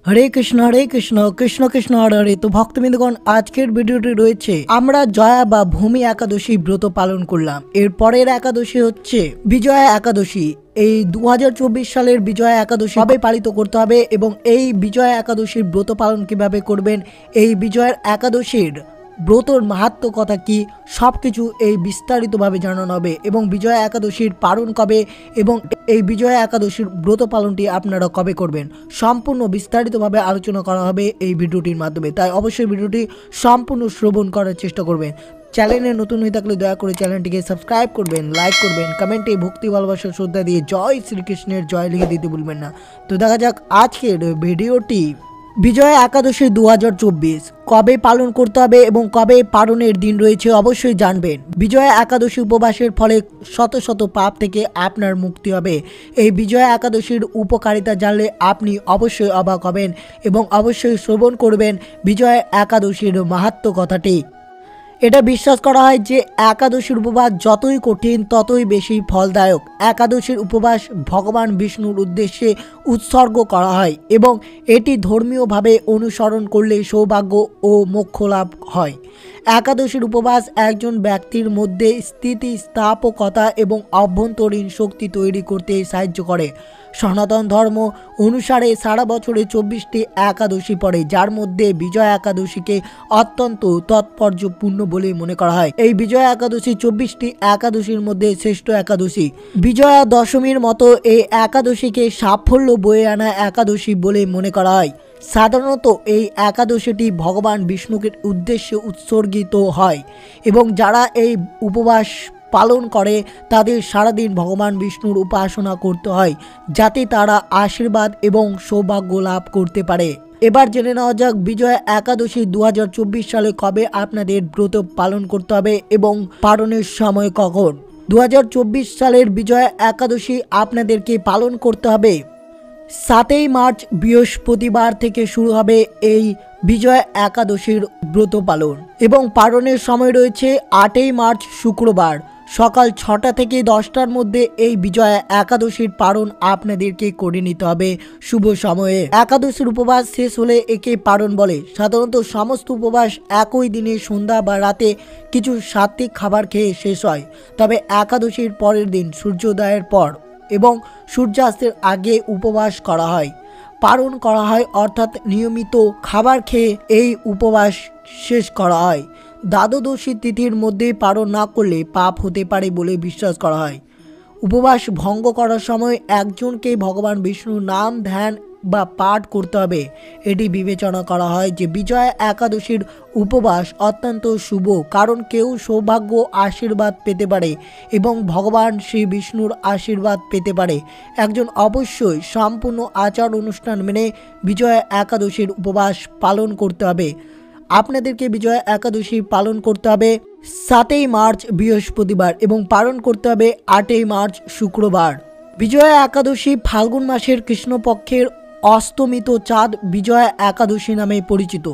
হরে কৃষ্ণ কৃষ্ণ কৃষ্ণ হরে হরে। তো ভক্তবৃন্দগণ, আজকের ভিডিওটি রয়েছে আমরা জয়া বা ভূমি একাদশী ব্রত পালন করলাম। এর পরের একাদশী হচ্ছে বিজয়া একাদশী। এই 2024 সালের বিজয়া একাদশী কবে পালিত করতে হবে এবং এই বিজয়া একাদশীর ব্রত পালন কিভাবে করবেন, এই বিজয়ার একাদশীর ব্রতর মাহাত্ম্য কথা কি, সবকিছু এই বিস্তারিতভাবে জানানো হবে এবং বিজয়া একাদশীর পালন কবে এবং এই বিজয়া একাদশীর ব্রত পালনটি আপনারা কবে করবেন, সম্পূর্ণ বিস্তারিতভাবে আলোচনা করা হবে এই ভিডিওটির মাধ্যমে। তাই অবশ্যই ভিডিওটি সম্পূর্ণ শ্রবণ করার চেষ্টা করবেন। চ্যানেলে নতুন হয়ে থাকলে দয়া করে চ্যানেলটিকে সাবস্ক্রাইব করবেন, লাইক করবেন, কমেন্টে ভক্তি ভালোবাসা শ্রদ্ধা দিয়ে জয় শ্রীকৃষ্ণের জয় লিখে দিতে ভুলবেন না। তো দেখা যাক আজকের ভিডিওটি। বিজয়া একাদশী 2024 কবে পালন করতে হবে এবং কবে পালনের দিন রয়েছে অবশ্যই জানবেন। বিজয়া একাদশী উপবাসের ফলে শত শত পাপ থেকে আপনার মুক্তি হবে। এই বিজয়া একাদশীর উপকারিতা জানলে আপনি অবশ্যই অবাক হবেন এবং অবশ্যই শ্রবণ করবেন বিজয়া একাদশীর মাহাত্ম্য কথাটি। এটা বিশ্বাস করা হয় যে একাদশীর উপবাস যতই কঠিন ততই বেশি ফলদায়ক। একাদশীর উপবাস ভগবান বিষ্ণুর উদ্দেশ্যে উৎসর্গ করা হয় এবং এটি ধর্মীয়ভাবে অনুসরণ করলে সৌভাগ্য ও মোক্ষ লাভ হয়। একাদশীর উপবাস একজন ব্যক্তির মধ্যে স্থিতিস্থাপকতা এবং অভ্যন্তরীণ শক্তি তৈরি করতে সাহায্য করে। সনাতন ধর্ম অনুসারে সারা বছরে 24টি একাদশী পড়ে, যার মধ্যে বিজয়া একাদশীকে অত্যন্ত তাৎপর্যপূর্ণ বলে মনে করা হয়। এই বিজয়া একাদশী 24টি একাদশীর মধ্যে শ্রেষ্ঠ একাদশী। বিজয়া দশমীর মতো এই একাদশীকে সাফল্য বয়ে আনা একাদশী বলে মনে করা হয়। সাধারণত এই একাদশীটি ভগবান বিষ্ণুকে উদ্দেশ্যে উৎসর্গিত হয় এবং যারা এই উপবাস পালন করে তাদের সারাদিন ভগবান বিষ্ণুর উপাসনা করতে হয় যাতে তারা আশীর্বাদ এবং সৌভাগ্য লাভ করতে পারে। এবার জেনে নেওয়া যাক বিজয়া একাদশী 2024 সালে কবে আপনাদের ব্রত পালন করতে হবে এবং পালনের সময় কখন। 2024 সালের বিজয়া একাদশী আপনাদেরকে পালন করতে হবে 7ই মার্চ বৃহস্পতিবার থেকে শুরু হবে এই বিজয়া একাদশীর ব্রত পালন এবং পালনের সময় রয়েছে 8ই মার্চ শুক্রবার সকাল 6টা থেকে 10টার মধ্যে এই বিজয়া একাদশীর পালন আপনাদেরকে করে নিতে হবে শুভ সময়ে। একাদশীর উপবাস শেষ হলে একে পালন বলে। সাধারণত সমস্ত উপবাস একই দিনে সন্ধ্যা বা রাতে কিছু সাত্বিক খাবার খেয়ে শেষ হয়, তবে একাদশীর পরের দিন সূর্যোদয়ের পর এবং সূর্যাস্তের আগে উপবাস করা হয়, পালন করা হয়, অর্থাৎ নিয়মিত খাবার খেয়ে এই উপবাস শেষ করা হয়। দ্বাদশী তিথির মধ্যে পালন না করলে পাপ হতে পারে বলে বিশ্বাস করা হয়। উপবাস ভঙ্গ করার সময় একজনকে ভগবান বিষ্ণুর নাম ধ্যান বা পাঠ করতে হবে। এটি বিবেচনা করা হয় যে বিজয়া একাদশীর উপবাস অত্যন্ত শুভ, কারণ কেউ সৌভাগ্য আশীর্বাদ পেতে পারে এবং ভগবান শ্রী বিষ্ণুর আশীর্বাদ পেতে পারে। একজন অবশ্যই সম্পূর্ণ আচার অনুষ্ঠান মেনে বিজয়া একাদশীর উপবাস পালন করতে হবে। আপনাদেরকে বিজয়া একাদশী পালন করতে হবে 7ই মার্চ বৃহস্পতিবার এবং পালন করতে হবে 8ই মার্চ শুক্রবার। বিজয়া একাদশী ফাল্গুন মাসের কৃষ্ণপক্ষের অস্তমিত চাঁদ বিজয়া একাদশী নামে পরিচিত।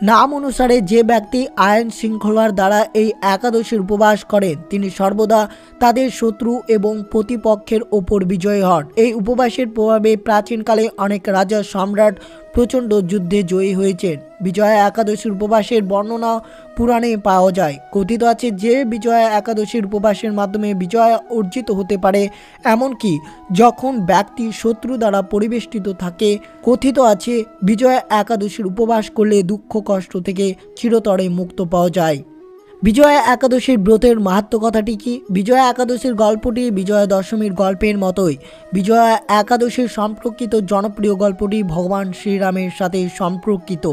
নাম অনুসারে যে ব্যক্তি আইন শৃঙ্খলার দ্বারা এই একাদশীর উপবাস করেন তিনি সর্বদা তাদের শত্রু এবং প্রতিপক্ষের ওপর বিজয়ী হন। এই উপবাসের প্রভাবে প্রাচীনকালে অনেক রাজা সম্রাট প্রচণ্ড যুদ্ধে জয়ী হয়েছেন। বিজয়া একাদশীর উপবাসের বর্ণনা পুরাণে পাওয়া যায়। কথিত আছে যে বিজয়া একাদশীর উপবাসের মাধ্যমে বিজয় অর্জিত হতে পারে, এমনকি যখন ব্যক্তি শত্রু দ্বারা পরিবেষ্টিত থাকে। কথিত আছে বিজয়া একাদশীর উপবাস করলে দুঃখ কষ্ট থেকে চিরতরে মুক্ত পাওয়া যায়। বিজয়া একাদশীর ব্রতের মাহাত্ম্য কথাটি কি? বিজয়া একাদশীর গল্পটি বিজয়া দশমীর গল্পের মতোই। বিজয়া একাদশীর সম্পর্কিত জনপ্রিয় গল্পটি ভগবান শ্রীরামের সাথে সম্পর্কিত।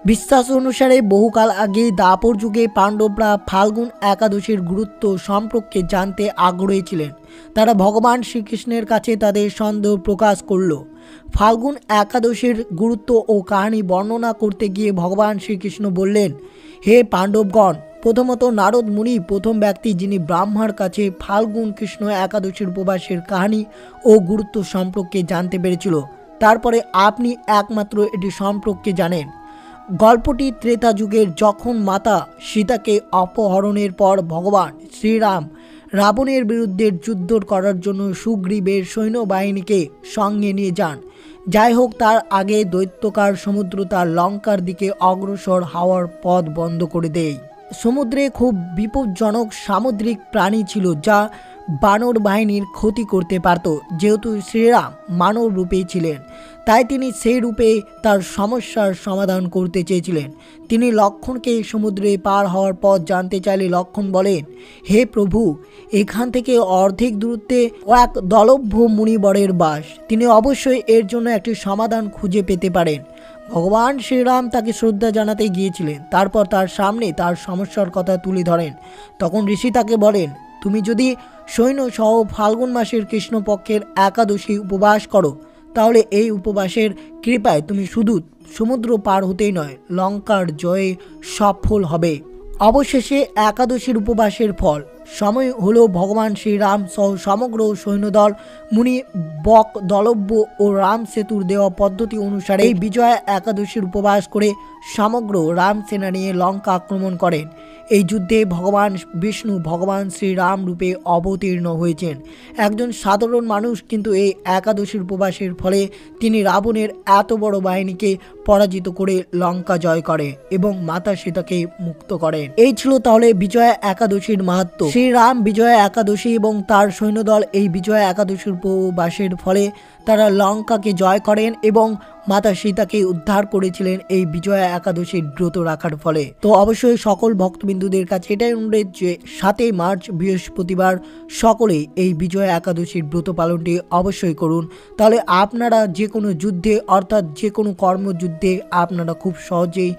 বিশ্বাস অনুসারে বহুকাল আগে দাপর যুগে পাণ্ডবরা ফাল্গুন একাদশীর গুরুত্ব সম্পর্কে জানতে আগ্রহী ছিলেন। তারা ভগবান শ্রীকৃষ্ণের কাছে তাদের সন্দেহ প্রকাশ করল। ফাল্গুন একাদশীর গুরুত্ব ও কাহিনী বর্ণনা করতে গিয়ে ভগবান শ্রীকৃষ্ণ বললেন, হে পাণ্ডবগণ, প্রথমত নারদ মুনি প্রথম ব্যক্তি যিনি ব্রহ্মার কাছে ফাল্গুন কৃষ্ণ একাদশীর উপবাসের কাহিনী ও গুরুত্ব সম্পর্কে জানতে পেরেছিল। তারপরে আপনি একমাত্র এটি সম্পর্কে জানেন। গল্পটি ত্রেতা যুগের, যখন মাতা সীতাকে অপহরণের পর ভগবান শ্রীরাম রাবণের বিরুদ্ধে যুদ্ধ করার জন্য সুগ্রীবের সৈন্যবাহিনীকে সঙ্গে নিয়ে যান। যাই হোক, তার আগে দৈত্যকার সমুদ্র তার লঙ্কার দিকে অগ্রসর হওয়ার পথ বন্ধ করে দেয়। সমুদ্রে খুব বিপজ্জনক সামুদ্রিক প্রাণী ছিল যা বানর বাহিনীর ক্ষতি করতে পারত। যেহেতু শ্রীরাম মানব রূপে ছিলেন, তাই তিনি সেই রূপে তার সমস্যার সমাধান করতে চেয়েছিলেন। তিনি লক্ষ্মণকে সমুদ্রে পার হওয়ার পথ জানতে চাইলে লক্ষ্মণ বলেন, হে প্রভু, এখান থেকে অর্ধেক দূরত্বে এক দলভ্য মুনিবরের বাস। তিনি অবশ্যই এর জন্য একটি সমাধান খুঁজে পেতে পারেন। ভগবান শ্রীরাম তাকে শ্রদ্ধা জানাতে গিয়েছিলেন। তারপর তার সামনে তার সমস্যার কথা তুলে ধরেন। তখন ঋষি তাকে বলেন, তুমি যদি সৈন্য সহ ফাল্গুন মাসের কৃষ্ণপক্ষের একাদশী উপবাস করো, তাহলে এই উপবাসের কৃপায় তুমি শুধু সমুদ্র পার হতেই নয়, লঙ্কার জয়ে সফল হবে। অবশেষে একাদশীর উপবাসের ফল সময় হলো ভগবান শ্রীরাম সহ সমগ্র সৈন্যদল মুনি বক দলভ্য ও রাম সেতুর দেওয়া পদ্ধতি অনুসারে এই বিজয়া একাদশীর উপবাস করে সমগ্র রাম সেনা নিয়ে লঙ্কা আক্রমণ করেন। এই যুদ্ধে ভগবান বিষ্ণু ভগবান শ্রীরাম রূপে অবতীর্ণ হয়েছেন। একজন সাধারণ মানুষ, কিন্তু এই একাদশীর উপবাসের ফলে তিনি রাবণের এত বড় বাহিনীকে পরাজিত করে লঙ্কা জয় করে এবং মাতা সীতাকে মুক্ত করেন। এই ছিল তাহলে বিজয়া একাদশীর মাহাত্ম্য। শ্রীরাম বিজয়া একাদশী এবং তার সৈন্যদল এই বিজয়া একাদশীর উপবাসের ফলে তারা লঙ্কাকে জয় করেন এবং মাতা সীতাকে উদ্ধার করেছিলেন এই বিজয়া একাদশীর ব্রত রাখার ফলে। তো অবশ্যই সকল ভক্তবিন্দুদের কাছে এটাই অনুরোধ যে 7 মার্চ বৃহস্পতিবার সকলেই এই বিজয়া একাদশীর ব্রত পালনটি অবশ্যই করুন। তাহলে আপনারা যে কোনো যুদ্ধে অর্থাৎ যে কোনো কর্মযুদ্ধে আপনারা খুব সহজেই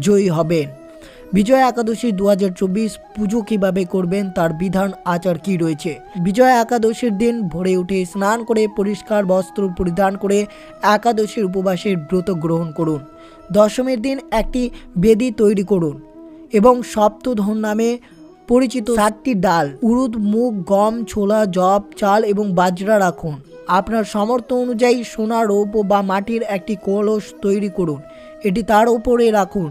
জয়ী হবেন। বিজয়া একাদশী 2024 পুজো কিভাবে করবেন, তার বিধান আচার কি রয়েছে। বিজয়া একাদশীর দিন ভোরে উঠে স্নান করে পরিষ্কার বস্ত্র পরিধান করে একাদশীর উপবাসের ব্রত গ্রহণ করুন। দশমীর দিন একটি বেদি তৈরি করুন এবং সপ্তধন নামে পরিচিত 7টি ডাল, উড়দ, মুগ, গম, ছোলা, জব, চাল এবং বাজরা রাখুন। আপনার সামর্থ্য অনুযায়ী সোনা, রৌপ্য বা মাটির একটি কলস তৈরি করুন, এটি তার উপরে রাখুন।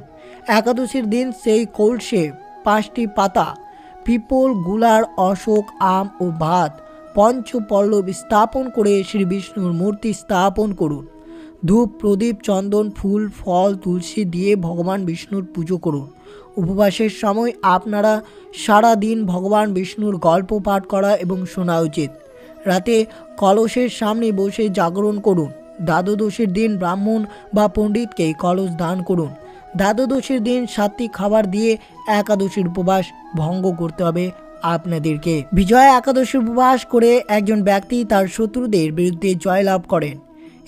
একাদশীর দিন সেই কলসে 5টি পাতা, পিপল, গুলার, অশোক, আম ও ভাত, পঞ্চপল্লব স্থাপন করে শ্রী বিষ্ণুর মূর্তি স্থাপন করুন। ধূপ, প্রদীপ, চন্দন, ফুল, ফল, তুলসী দিয়ে ভগবান বিষ্ণুর পুজো করুন। উপবাসের সময় আপনারা সারা দিন ভগবান বিষ্ণুর গল্প পাঠ করা এবং শোনা উচিত। রাতে কলসের সামনে বসে জাগরণ করুন। দ্বাদশীর দিন ব্রাহ্মণ বা পণ্ডিতকে কলস দান করুন। দ্বাদশীর দিন সাত্বিক খাবার দিয়ে একাদশীর উপবাস ভঙ্গ করতে হবে আপনাদেরকে। বিজয়া একাদশীর উপবাস করে একজন ব্যক্তি তার শত্রুদের বিরুদ্ধে জয়লাভ করেন।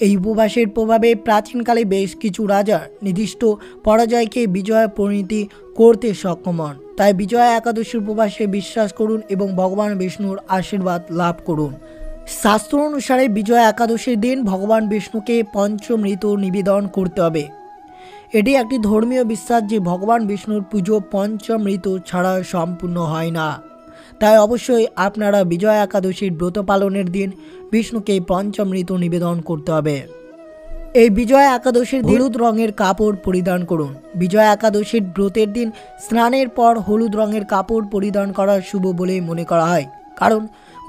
এই উপবাসের প্রভাবে প্রাচীনকালে বেশ কিছু রাজা নির্দিষ্ট পরাজয়কে বিজয়ে পরিণতি করতে সক্ষম হন। তাই বিজয়া একাদশীর উপবাসে বিশ্বাস করুন এবং ভগবান বিষ্ণুর আশীর্বাদ লাভ করুন। শাস্ত্র অনুসারে বিজয়া একাদশীর দিন ভগবান বিষ্ণুকে পঞ্চমৃত নিবেদন করতে হবে। এটি একটি ধর্মীয় বিশ্বাস যে ভগবান বিষ্ণুর পুজো পঞ্চমৃত ছাড়া সম্পূর্ণ হয় না। তাই অবশ্যই আপনারা বিজয়া একাদশীর ব্রত পালনের দিন বিষ্ণুকে পঞ্চমৃত নিবেদন করতে হবে। এই বিজয়া একাদশীর হলুদ রঙের কাপড় পরিধান করুন। বিজয়া একাদশীর ব্রতের দিন স্নানের পর হলুদ রঙের কাপড় পরিধান করা শুভ বলে মনে করা হয়, কারণ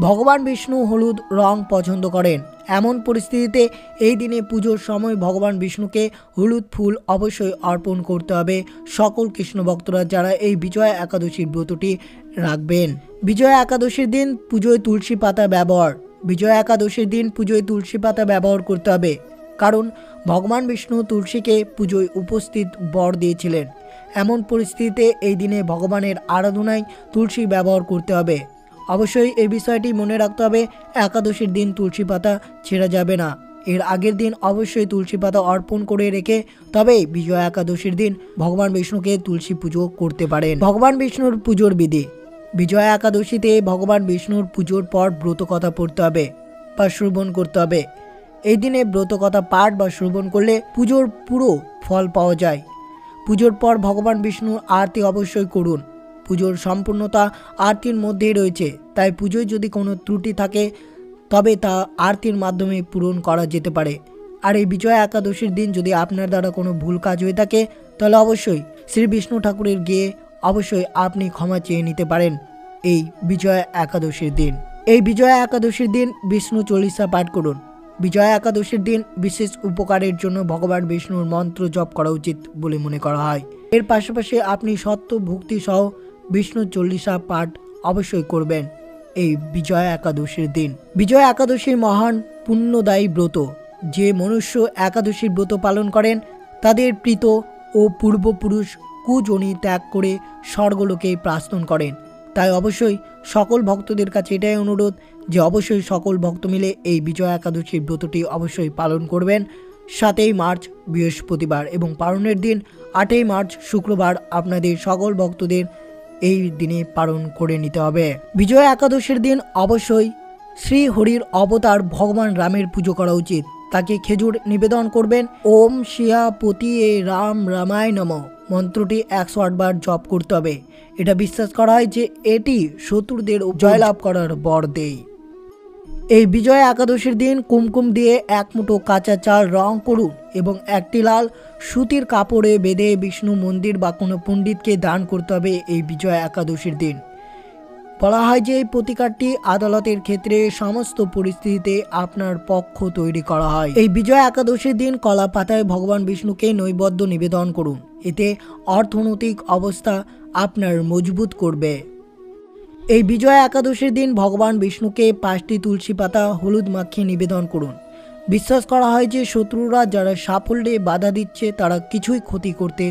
ভগবান বিষ্ণু হলুদ রং পছন্দ করেন। এমন পরিস্থিতিতে এই দিনে পুজোর সময় ভগবান বিষ্ণুকে হলুদ ফুল অবশ্যই অর্পণ করতে হবে সকল কৃষ্ণ ভক্তরা যারা এই বিজয়া একাদশীর ব্রতটি রাখবেন। বিজয়া একাদশীর দিন পুজোয় তুলসী পাতা ব্যবহার। বিজয়া একাদশীর দিন পুজোয় তুলসী পাতা ব্যবহার করতে হবে, কারণ ভগবান বিষ্ণু তুলসীকে পুজোয় উপস্থিত বর দিয়েছিলেন। এমন পরিস্থিতিতে এই দিনে ভগবানের আরাধনায় তুলসী ব্যবহার করতে হবে। অবশ্যই এই বিষয়টি মনে রাখতে হবে, একাদশীর দিন তুলসী পাতা ছেঁড়া যাবে না। এর আগের দিন অবশ্যই তুলসী পাতা অর্পণ করে রেখে তবেই বিজয়া একাদশীর দিন ভগবান বিষ্ণুকে তুলসী পুজো করতে পারেন। ভগবান বিষ্ণুর পুজোর বিধি। বিজয়া একাদশীতে ভগবান বিষ্ণুর পুজোর পর ব্রত কথা পড়তে হবে বা শ্রবণ করতে হবে। এই দিনে ব্রত কথা পাঠ বা শ্রবণ করলে পুজোর পুরো ফল পাওয়া যায়। পুজোর পর ভগবান বিষ্ণুর আরতি অবশ্যই করুন। পুজোর সম্পূর্ণতা আরতির মধ্যেই রয়েছে, তাই পুজোয় যদি কোনো ত্রুটি থাকে তবে তা আরতির মাধ্যমে পূরণ করা যেতে পারে। আর এই বিজয়া একাদশীর দিন যদি আপনার দ্বারা কোনো ভুল কাজ হয়ে থাকে তাহলে অবশ্যই শ্রী বিষ্ণু ঠাকুরের গিয়ে অবশ্যই আপনি ক্ষমা চেয়ে নিতে পারেন এই বিজয়া একাদশীর দিন। এই বিজয়া একাদশীর দিন বিষ্ণু চল্লিশা পাঠ করুন। বিজয়া একাদশীর দিন বিশেষ উপকারের জন্য ভগবান বিষ্ণুর মন্ত্র জপ করা উচিত বলে মনে করা হয়। এর পাশাপাশি আপনি সত্য ভক্তি সহ বিষ্ণু চল্লিশা পাঠ অবশ্যই করবেন এই বিজয়া একাদশীর দিন। বিজয়া একাদশীর মহান পুণ্যদায়ী ব্রত। যে মনুষ্য একাদশীর ব্রত পালন করেন তাদের প্রীত ও পূর্বপুরুষ কুজনি ত্যাগ করে স্বর্গলোকে প্রাস্তন করেন। তাই অবশ্যই সকল ভক্তদের কাছে এটাই অনুরোধ যে অবশ্যই সকল ভক্ত মিলে এই বিজয়া একাদশীর ব্রতটি অবশ্যই পালন করবেন। 7ই মার্চ বৃহস্পতিবার এবং পালনের দিন 8ই মার্চ শুক্রবার আপনাদের সকল ভক্তদের এই দিনে পালন করে নিতে হবে। বিজয়া একাদশীর দিন অবশ্যই শ্রী হরির অবতার ভগবান রামের পুজো করা উচিত। তাকে খেজুর নিবেদন করবেন। ওম শিয়াপতি এ রাম রামায় নমঃ মন্ত্রটি 108 বার জপ করতে হবে। এটা বিশ্বাস করা হয় যে এটি শত্রুদের জয়লাভ করার বর দেয়। এই বিজয়া একাদশীর দিন কুমকুম দিয়ে 1 মুঠো কাঁচা চাল রং করুন এবং একটি লাল সুতির কাপড়ে বেঁধে বিষ্ণু মন্দির বা কোনো পণ্ডিতকে দান করতে হবে এই বিজয়া একাদশীর দিন। বলা হয় যে এই প্রতিকারটি আদালতের ক্ষেত্রে সমস্ত পরিস্থিতিতে আপনার পক্ষ তৈরি করা হয়। এই বিজয়া একাদশীর দিন কলা পাতায় ভগবান বিষ্ণুকে নৈবেদ্য নিবেদন করুন। এতে অর্থনৈতিক অবস্থা আপনার মজবুত করবে। এই বিজয়া একাদশীর দিন ভগবান বিষ্ণুকে 5টি তুলসী পাতা হলুদ মাখিয়ে নিবেদন করুন। বিশ্বাস করা হয় যে শত্রুরা যারা সাফল্যে বাধা দিচ্ছে তারা কিছুই ক্ষতি করতে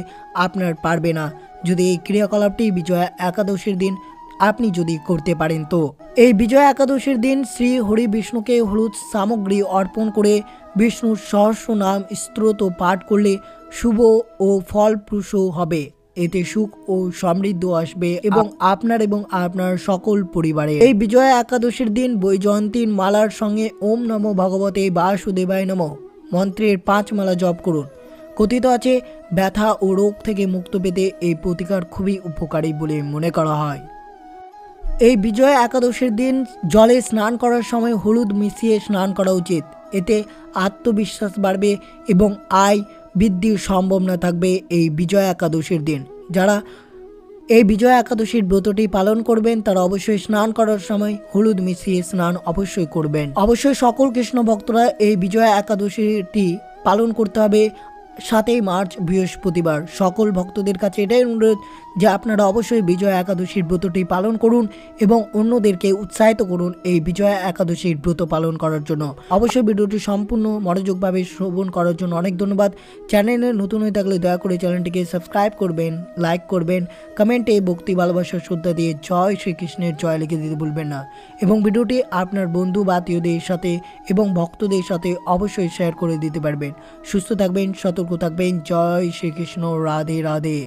আপনার পারবে না যদি এই ক্রিয়াকলাপটি বিজয়া একাদশীর দিন আপনি যদি করতে পারেন। তো এই বিজয়া একাদশীর দিন শ্রী হরি বিষ্ণুকে হলুদ সামগ্রী অর্পণ করে বিষ্ণুর সহস্র নাম স্তোত্র পাঠ করলে শুভ ও ফলপ্রসূ হবে। এতে সুখ ও সমৃদ্ধি আসবে এবং আপনার সকল পরিবারে। এই বিজয়া একাদশীর দিন বৈজয়ন্তীর মালার সঙ্গে ওম নমো ভগবতে বাসুদেবায় নমঃ মন্ত্রের 5 মালা জপ করুন। কথিত আছে ব্যথা ও রোগ থেকে মুক্ত পেতে এই প্রতিকার খুবই উপকারী বলে মনে করা হয়। এই বিজয়া একাদশীর দিন জলে স্নান করার সময় হলুদ মিশিয়ে স্নান করা উচিত। এতে আত্মবিশ্বাস বাড়বে এবং আয় বৃদ্ধির সম্ভাবনা থাকবে এই বিজয়া একাদশীর দিন। যারা এই বিজয়া একাদশীর ব্রতটি পালন করবেন তারা অবশ্যই স্নান করার সময় হলুদ মিশিয়ে স্নান অবশ্যই করবেন। অবশ্যই সকল কৃষ্ণ ভক্তরা এই বিজয়া একাদশীটি পালন করতে হবে 7ই মার্চ বৃহস্পতিবার। সকল ভক্তদের কাছে এটাই অনুরোধ যে আপনারা অবশ্যই বিজয়া একাদশীর ব্রতটি পালন করুন এবং অন্যদেরকে উৎসাহিত করুন এই বিজয়া একাদশীর ব্রত পালন করার জন্য। অবশ্যই ভিডিওটি সম্পূর্ণ মনোযোগভাবে শ্রবণ করার জন্য অনেক ধন্যবাদ। চ্যানেলে নতুন হয়ে থাকলে দয়া করে চ্যানেলটিকে সাবস্ক্রাইব করবেন, লাইক করবেন, কমেন্টে ভক্তি ভালোবাসা শ্রদ্ধা দিয়ে জয় শ্রীকৃষ্ণের জয় লিখে দিতে ভুলবেন না এবং ভিডিওটি আপনার বন্ধু বা আত্মীয়দের সাথে এবং ভক্তদের সাথে অবশ্যই শেয়ার করে দিতে পারবেন। সুস্থ থাকবেন, সতর্ক থাকবেন। জয় শ্রীকৃষ্ণ। রাধে রাধে।